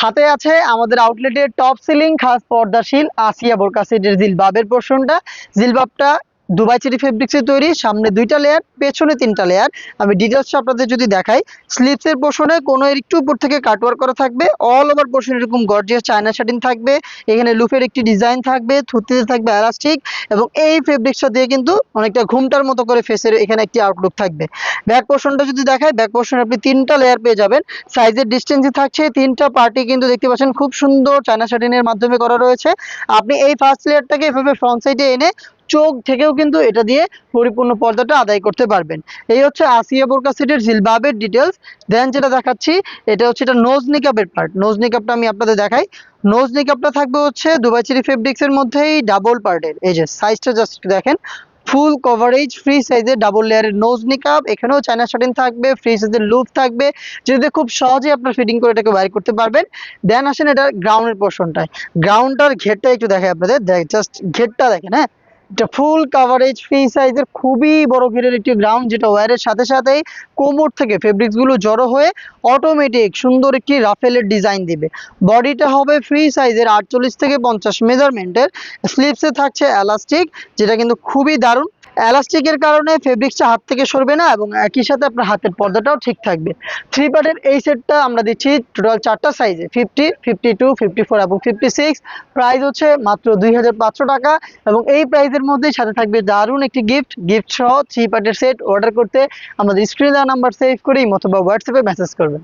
হাতে আছে আমাদের আউটলেটের টপ সিলিং খাস পর্দাশীল আসিয়া বোরকা সেটের জিলবাবের পোর্শনটা। জিলবাবটা দুবাই চেরি ফেব্রিক্সের তৈরি, সামনে 2টা লেয়ার, পেছনে 3টা লেয়ার। আমি ডিটেলসটা আপনাদের যদি দেখাই, স্লিভসের পোর্শনে কোনো একটু উপর থেকে কাটওয়ার্ক করা থাকবে, অল ওভার পোর্শন এরকম গর্জিয়াস চায়না শাটিন থাকবে, এখানে লুফের একটি ডিজাইন থাকবে, থুতিতে থাকবে এলাস্টিক, এবং এই ফেব্রিক্সটা দিয়ে কিন্তু অনেকটা ঘুমটার মতো করে ফেসের এখানে একটি আউটলুক থাকবে। ব্যাক পোর্শনটা যদি দেখায়, ব্যাক পোর্শনে আপনি 3টা লেয়ার পেয়ে যাবেন। সাইজের ডিস্টেন্সই থাকছে, 3টা পার্টি কিন্তু দেখতে পাচ্ছেন খুব সুন্দর চায়না শাটিনের মাধ্যমে করা রয়েছে। আপনি এই ফার্স্ট লেয়ারটাকে এভাবে ফ্রন্ট সাইডে এনে চোখ থেকেও কিন্তু এটা দিয়ে পরিপূর্ণ পর্দাটা আদায় করতে পারবেন। এই হচ্ছে আসিয়া বোরকা সেটের জিলবাবের ডিটেলস। দেন যেটা দেখাচ্ছি, এটা হচ্ছে এটা নোজ নিকাবের পার্ট। নোজ নিকাবটা আমি আপনাদের দেখাই। নোজ নিকাবটা থাকবে হচ্ছে দুবাই চেরি ফেব্রিক্স এর মধ্যেই ডাবল পার্টের। এই যে সাইজটা জাস্ট দেখেন, ফুল কভারেজ ফ্রি সাইজের ডাবল লেয়ারের নোজ নিকাব। এখানেও চায়না শাটিন থাকবে, ফ্রি সাইজের লুপ থাকবে, যেটাতে খুব সহজে আপনার ফিটিং করে এটাকে বাইর করতে পারবেন। দেন আসেন এটা গ্রাউন্ডের পোর্শনটায়। গ্রাউন্ডটার ঘেরটা একটু দেখাই আপনাদের, জাস্ট ঘেরটা দেখেন। হ্যাঁ, এটা ফুল কাভারেজ ফ্রি সাইজের খুবই বড় ঘেরের একটি গ্রাউন্ড, যেটা ওয়্যারের সাথে সাথেই কোমর থেকে ফেব্রিক্স গুলো জড়ো হয়ে অটোমেটিক সুন্দর একটি রাফেলের ডিজাইন দিবে। বডিটা হবে ফ্রি সাইজের 48 থেকে 50 মেজারমেন্টের। স্লিভসে থাকছে এলাস্টিক, যেটা কিন্তু খুবই দারুণ। এলাস্টিকের কারণে ফেব্রিক্সটা হাত থেকে সরবে না, এবং একই সাথে আপনার হাতের পর্দাটাও ঠিক থাকবে। 3 পার্টের এই সেটটা আমরা দিচ্ছি টোটাল 4টা সাইজে, 50, 52, 54 এবং 56। প্রাইস হচ্ছে মাত্র 2500 টাকা, এবং এই প্রাইসের মধ্যে সাথে থাকবে দারুণ একটি গিফট সহ 3 পার্টের সেট। অর্ডার করতে আমাদের স্ক্রিনে দেওয়া নাম্বার সেভ করে অথবা হোয়াটসঅ্যাপে মেসেজ করবেন।